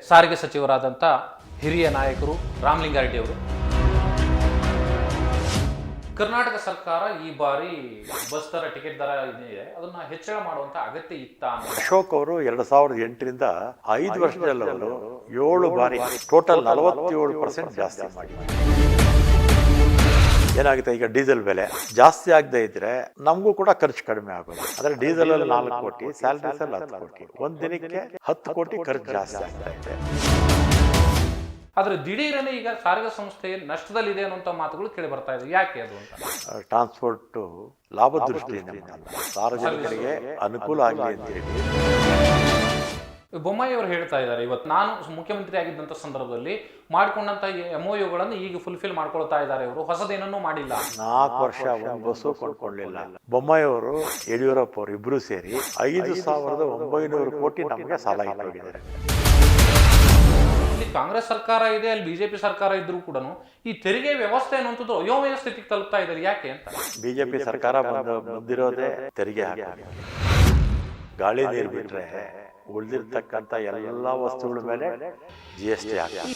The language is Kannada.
ಸಾರಿಗೆ ಸಚಿವರಾದಂಥ ಹಿರಿಯ ನಾಯಕರು ರಾಮಲಿಂಗಾರೆಡ್ಡಿ ಅವರು ಕರ್ನಾಟಕ ಸರ್ಕಾರ ಈ ಬಾರಿ ಬಸ್ ದರ ಟಿಕೆಟ್ ದರ ಏನಿದೆ ಅದನ್ನ ಹೆಚ್ಚಳ ಮಾಡುವಂತ ಅಗತ್ಯ ಇತ್ತ ಅಂತ ಅಶೋಕ್ ಅವರು 2008ರಿಂದ 5 ವರ್ಷದಲ್ಲಿ 7 ಬಾರಿ ಟೋಟಲ್ 47% ಜಾಸ್ತಿ ಮಾಡಿ. ಏನಾಗುತ್ತೆ, ಈಗ ಡೀಸೆಲ್ ಬೆಲೆ ಜಾಸ್ತಿ ಆಗದೆ ಇದ್ರೆ ನಮಗೂ ಕೂಡ ಖರ್ಚು ಕಡಿಮೆ ಆಗೋದು. ಅಂದ್ರೆ ಡೀಸೆಲ್ ಅಲ್ಲಿ 4 ಕೋಟಿ, ಸ್ಯಾಲರೀಸ್ ಅಲ್ಲಿ 10 ಕೋಟಿ, ಒಂದ್ ದಿನಕ್ಕೆ 10 ಕೋಟಿ ಖರ್ಚು ಜಾಸ್ತಿ ಆಗ್ತಾ ಇದೆ. ಆದ್ರೆ ದಿಢೀರನೆ ಈಗ ಸಾರಿಗೆ ಸಂಸ್ಥೆ ನಷ್ಟದಲ್ಲಿದೆ ಅನ್ನುವಂಥ ಮಾತುಗಳು ಕೇಳಿ ಬರ್ತಾ ಇದೆ. ಯಾಕೆ ಅದು ಅಂತ? ಟ್ರಾನ್ಸ್ಪೋರ್ಟ್ ಲಾಭ ದೃಷ್ಟಿಯಿಂದ ಸಾರ್ವಜನಿಕರಿಗೆ ಅನುಕೂಲ ಆಗಲಿ ಅಂತ ಹೇಳಿ ಬೊಮ್ಮಾಯಿ ಅವರು ಹೇಳ್ತಾ ಇದ್ದಾರೆ, ಇವತ್ತು ನಾನು ಮುಖ್ಯಮಂತ್ರಿ ಆಗಿದ್ದಂಥ ಸಂದರ್ಭದಲ್ಲಿ ಮಾಡಿಕೊಂಡಂತ MOUಗಳನ್ನು ಈಗ ಫುಲ್ಫಿಲ್ ಮಾಡ್ಕೊಳ್ತಾ ಇದ್ದಾರೆ. ಇವರು ಹೊಸದೇನನ್ನೂ ಮಾಡಿಲ್ಲ. 4 ವರ್ಷ ಒಂದು ಬಸ್ಸು ಕೊಂಡ್ಕೊಳ್ಳಿಲ್ಲ. ಬೊಮ್ಮಾಯಿ ಅವರು ಯಡಿಯೂರಪ್ಪ ಅವರು ಇಬ್ರು ಸೇರಿ 5,900 ಕೋಟಿ ನಮಗೆ ಸಾಲ ಇಟ್ಟಿದ್ದಾರೆ. ಇಲ್ಲಿ ಕಾಂಗ್ರೆಸ್ ಸರ್ಕಾರ ಇದೆ, ಅಲ್ಲಿ ಬಿಜೆಪಿ ಸರ್ಕಾರ ಇದ್ರೂ ಕೂಡ ಈ ತೆರಿಗೆ ವ್ಯವಸ್ಥೆ ಅನ್ನುವಂಥದ್ದು ಅಯೋಮಯ ಸ್ಥಿತಿಗೆ ತಲುಪ್ತಾ ಇದ್ದಾರೆ. ಯಾಕೆ ಅಂತ? ಬಿಜೆಪಿ ಸರ್ಕಾರ ಬಂದಿರೋದೇ ತೆರಿಗೆ ಹಾಕಿ. ಗಾಳಿ ನೀರು ಬಿಟ್ರೆ ಉಳಿದಿರ್ತಕ್ಕಂಥ ಎಲ್ಲ ವಸ್ತುಗಳ ಮೇಲೆ GST ಹಾಕಿ. ಈ